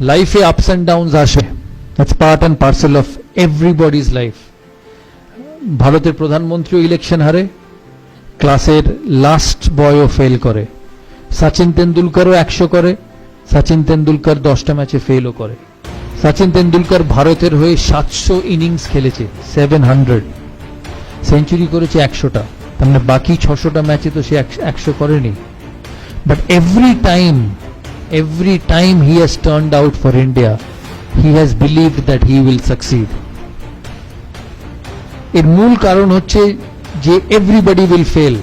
লাইফে ups and downs আসে, that's part and parcel of everybody's life. ভারতের প্রধানমন্ত্রীও election হারে, ক্লাসের লাস্ট বয়ও ফেল করে, সচিন তেন্ডুলকরও 100 করে, সচিন তেন্ডুলকর 10টা ম্যাচে ফেলও করে। সচিন তেন্ডুলকর ভারতের হয়ে 700 ইনিংস খেলেছে, 700 সেঞ্চুরি করেছে 100টা, তার মানে বাকি 600টা ম্যাচে তো সে 100 করেনি। But every time he has turned out for India, he has believed that he will succeed. এর মূল কারণ হচ্ছে যে everybody will fail,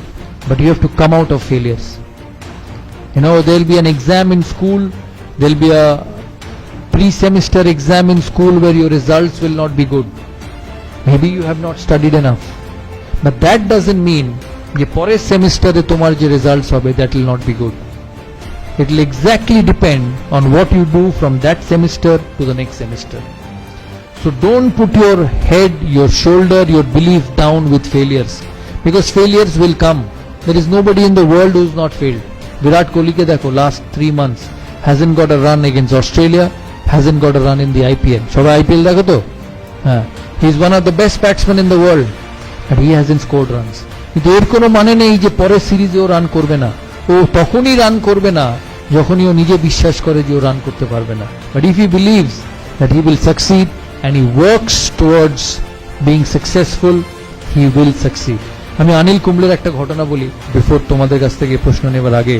but you have to come out of failures. You know, there will be an exam in school, there will be a pre-semester exam in school where your results will not be good. Maybe you have not studied enough. But that doesn't mean যে পরের সেমিস্টারে তোমার যে results হবে that will not be good. It will exactly depend on what you do from that semester to the next semester. So don't put your head, your shoulder, your belief down with failures, because failures will come. There is nobody in the world who has not failed. Virat Kohli ke dekho, last 3 months hasn't got a run against Australia, hasn't got a run in the IPL. Shobai IPL dekho to? He is one of the best batsmen in the world, but he hasn't scored runs. কিন্তু এর কোনো মানে নেই যে পরের সিরিজে ও run করবে না। ও তখনই রান করবে না যখনই ও নিজে বিশ্বাস করে যে ও রান করতে পারবে না। But if he believes that he will succeed and he works towards being successful, he will succeed. আমি অনিল কুম্বলের একটা ঘটনা বলি বিফোর তোমাদের কাছ থেকে প্রশ্ন নেবার আগে।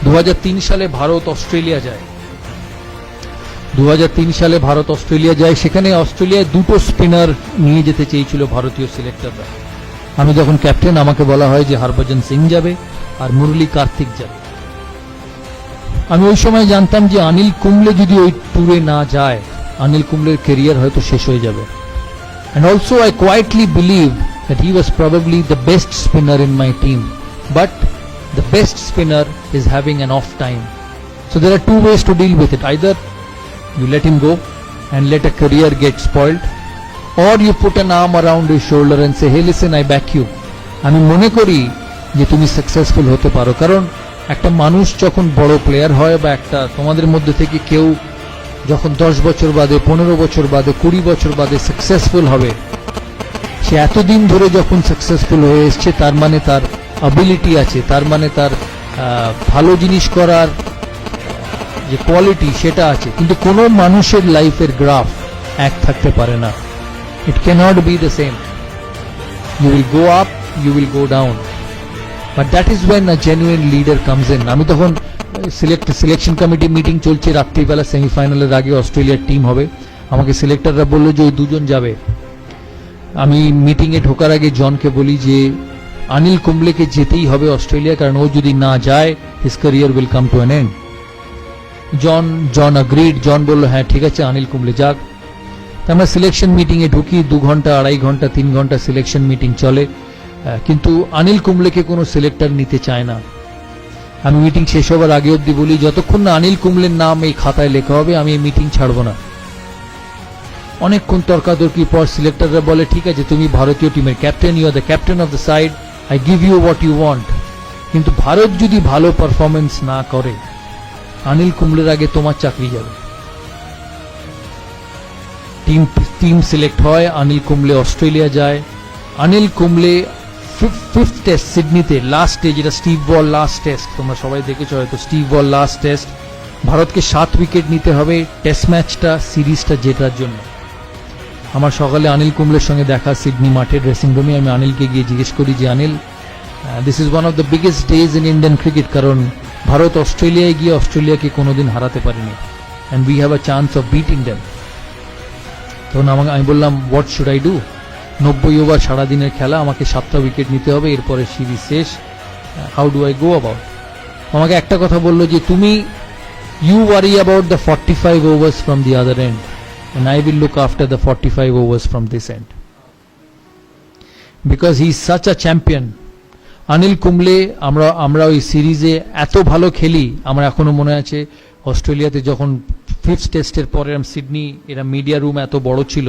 2003 সালে ভারত অস্ট্রেলিয়া যায়। 2003 সালে ভারত অস্ট্রেলিয়া যায়, সেখানে অস্ট্রেলিয়ায় 2টো স্পিনার নিয়ে যেতে চেয়েছিল ভারতীয় সিলেক্টররা। আমি যখন ক্যাপ্টেন, আমাকে বলা হয় যে হরভজন সিং যাবে আর মুরলী কার্তিক যাবে। আমি ওই সময় জানতাম যে অনিল কুম্বলে যদি ওই ট্যুরে না যায়, অনিল কুম্বলের ক্যারিয়ার হয়তো শেষ হয়ে যাবে। And also I quietly believed that he was probably the best spinner in my team, but the best spinner is having an off time. So there are two ways to deal with it. Either you let him go and let a career get spoiled, or you put an arm around his shoulder and say, hey listen, I back you. আমি মনে করি যে তুমি successful হতে পারো। কারণ একটা মানুষ যখন বড় প্লেয়ার হয়, বা একটা তোমাদের মধ্যে থেকে কেউ যখন 10 বছর বাদে, 15 বছর বাদে, 20 বছর বাদে সাকসেসফুল হবে, সে এতদিন ধরে যখন সাকসেসফুল হয়ে এসছে, তার মানে তার অ্যাবিলিটি আছে, তার মানে তার ভালো জিনিস করার যে কোয়ালিটি সেটা আছে। কিন্তু কোনো মানুষের লাইফের গ্রাফ এক থাকতে পারে না। It cannot be the same. You will go up, you will go down. But that is when a genuine leader comes in. আমি তখন সিলেকশন কমিটি মিটিং চলছে, রাত্রিবেলা সেমিফাইনালের আগে অস্ট্রেলিয়ার টিম হবে। আমাকে সিলেক্টররা বললো যে ওই 2 জন যাবে। আমি মিটিংয়ে ঢোকার আগে জনকে বলি যে অনিল কুম্বলেকে যেতেই হবে অস্ট্রেলিয়া, কারণ ও যদি না যায় his career will come to an end. John agreed. John বললো হ্যাঁ ঠিক আছে, অনিল কুম্বলে যাক। আমরা সিলেকশন মিটিংয়ে ঢুকি, 2 ঘন্টা, 2.5 ঘন্টা, 3 ঘন্টা সিলেকশন মিটিং চলে, কিন্তু অনিল কুম্বলেকে কোনো সিলেক্টর নিতে চায় না। আমি মিটিং শেষ হবার আগে অবধি বলি, যতক্ষণ না অনিল কুম্বলের নাম এই খাতায় লেখা হবে আমি এই মিটিং ছাড়বো না। অনেকক্ষণ তর্কাতর্কি পর সিলেক্টররা বলে ঠিক আছে, তুমি ভারতীয় টিমের captain, you are the captain of the side, I give you what you want. কিন্তু ভারত যদি ভালো পারফরমেন্স না করে, অনিল কুম্বলের আগে তোমার চাকরি যাবে। টিম সিলেক্ট হয়, অনিল কুম্বলে অস্ট্রেলিয়া যায়। অনিল কুম্বলে 5th টেস্ট সিডনিতে, লাস্টে, যেটা স্টিভ ওয়াল লাস্ট টেস্ট, তোমরা সবাই দেখেছো হয়তো, স্টিভ ওয়াল লাস্ট টেস্ট, ভারতকে 7 উইকেট নিতে হবে টেস্ট ম্যাচটা, সিরিজটা জেতার জন্য। আমার সকালে অনিল কুম্বলের সঙ্গে দেখা সিডনি মাঠের ড্রেসিং রুমে। আমি অনিলকে গিয়ে জিজ্ঞেস করি যে Anil, this is one of the biggest days in Indian cricket, কারণ ভারত অস্ট্রেলিয়ায় গিয়ে অস্ট্রেলিয়াকে কোনোদিন হারাতে পারেনি, and we have a chance of beating them. তখন আমি বললাম what should I do? 90 over সারাদিনের খেলা, আমাকে 7টা উইকেট নিতে হবে, এরপরে সিরিজ শেষ, how do I go about? আমাকে একটা কথা বললো যে তুমি you worry about the 45 overs from the other end, and I will look after the 45 overs from this end, because he is such a champion. Anil Kumble, আমরা ওই সিরিজে এত ভালো খেলি, আমার এখনো মনে আছে অস্ট্রেলিয়াতে যখন 5th টেস্টের পরে সিডনি, এরা মিডিয়া রুম এত বড় ছিল,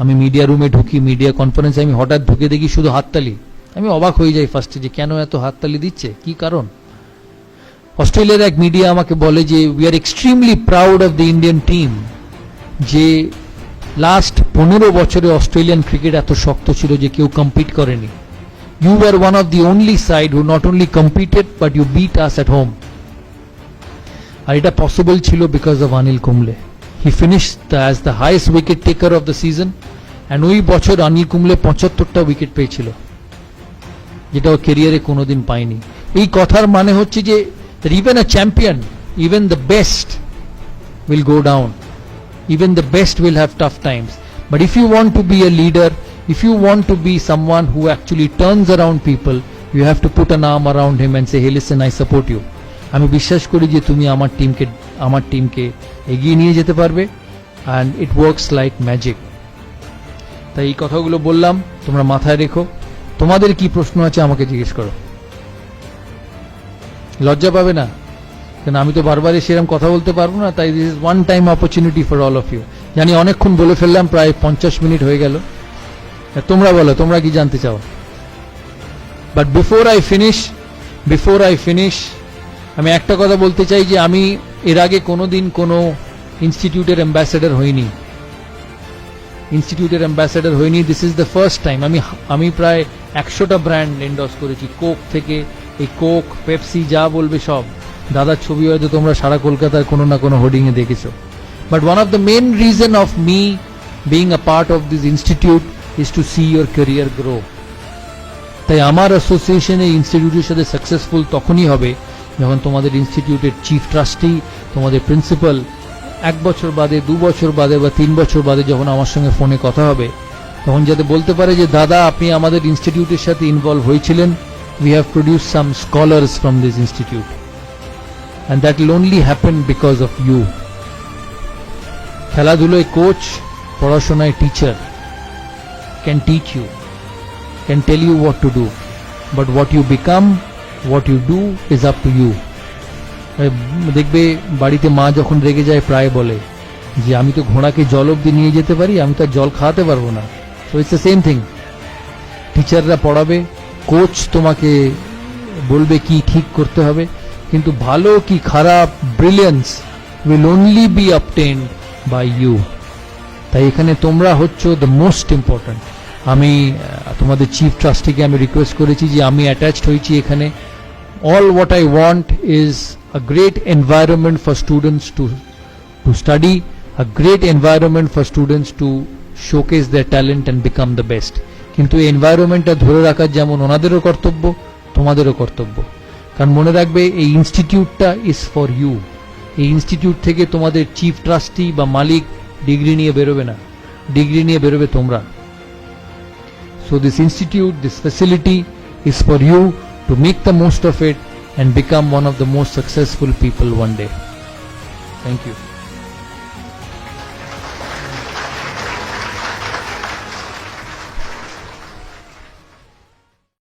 আমি মিডিয়া রুমে ঢুকি, মিডিয়া কনফারেন্সে আমি হঠাৎ ঢুকে দেখি শুধু হাততালি। আমি অবাক হয়ে যাই ফার্স্টে যে কেন এত হাততালি দিচ্ছে, কি কারণ? অস্ট্রেলিয়ার এক মিডিয়া আমাকে বলে যে we are extremely proud of the Indian team, যে লাস্ট 15 বছরে অস্ট্রেলিয়ান ক্রিকেট এত শক্ত ছিল যে কেউ কম্পিট করেনি। You were one of the only side who not only competed but you beat us at home. আর এটা পসিবল ছিল because of Anil Kumble. He finished as the highest wicket taker of the season and ওই বছর Anil Kumble 75টা wicket পেয়েছিল, যেটা ও ক্যারিয়ারে কোনোদিন পায়নি। এই কথার মানে হচ্ছে যে even a champion, even the best will go down, even the best will have tough times, but if you want to be a leader, if you want to be someone who actually turns around people, you have to put an arm around him and say, hey listen, I support you. আমি বিশ্বাস করি যে তুমি আমার টিমকে এগিয়ে নিয়ে যেতে পারবে, and it works like magic. তাই এই কথাগুলো বললাম, তোমরা মাথায় রেখো। তোমাদের কি প্রশ্ন আছে আমাকে জিজ্ঞেস করো, লজ্জা পাবে না, কারণ আমি তো বারবার সেরকম কথা বলতে পারবো না। তাই this is one time opportunity for all of you. জানি অনেকক্ষণ বলে ফেললাম, প্রায় 50 মিনিট হয়ে গেল। তোমরা বলো, তোমরা কি জানতে চাও? বাট বিফোর আই ফিনিশ আমি একটা কথা বলতে চাই যে আমি এর আগে কোনোদিন কোনো ইনস্টিটিউটের অ্যাম্বাসেডর হইনি। This is the first time. আমি প্রায় 100টা ব্র্যান্ড এন্ডোর্স করেছি, কোক থেকে, এই কোক, পেপসি, যা বলবে সব। দাদার ছবি হয়তো তোমরা সারা কলকাতার কোনো না কোনো হোর্ডিং এ দেখেছো। But one of the main reason of me being a part of this institute is to see your career grow. তাই আমার অ্যাসোসিয়েশন এই ইনস্টিটিউটের সাথে সাকসেসফুল তখনই হবে যখন তোমাদের ইনস্টিটিউটের চিফ ট্রাস্টি, তোমাদের প্রিন্সিপাল 1 বছর বাদে, 2 বছর বাদে বা 3 বছর বাদে যখন আমার সঙ্গে ফোনে কথা হবে, তখন যাতে বলতে পারে যে দাদা আপনি আমাদের ইনস্টিটিউটের সাথে ইনভলভ হয়েছিলেন, we have produced some scholars from this institute and that will only happen because of you. খেলাধুলায় কোচ, পড়াশোনায় teacher can teach you, can tell you what to do, but what you become, what you do is up to you. দেখবে বাড়িতে মা যখন রেগে যায় প্রায় বলে যে আমি তো ঘোড়াকে জল অবধি নিয়ে যেতে পারি, আমি তো জল খাওয়াতে পারবো না। So it's the same thing. টিচাররা পড়াবে, কোচ তোমাকে বলবে কি ঠিক করতে হবে, কিন্তু ভালো কি খারাপ, brilliance will only be obtained by you. তাই এখানে তোমরা হচ্ছ দ্য মোস্ট ইম্পর্টেন্ট। আমি তোমাদের চিফ ট্রাস্টিকে আমি রিকোয়েস্ট করেছি যে আমি অ্যাটাচড হয়েছি এখানে। All what I want is a great environment for students to study, a great environment for students to showcase their talent and become the best. কিন্তু এই এনভায়রনমেন্টটা ধরে রাখার যেমন ওনাদেরও কর্তব্য, তোমাদেরও কর্তব্য। কারণ মনে রাখবে এই ইনস্টিটিউটটা ইজ ফর ইউ। এই ইনস্টিটিউট থেকে তোমাদের চিফ ট্রাস্টি বা মালিক ডিগ্রি নিয়ে বেরোবে না, ডিগ্রি নিয়ে বেরোবে তোমরা। So this institute, this facility is for you to make the most of it and become one of the most successful people one day. Thank you.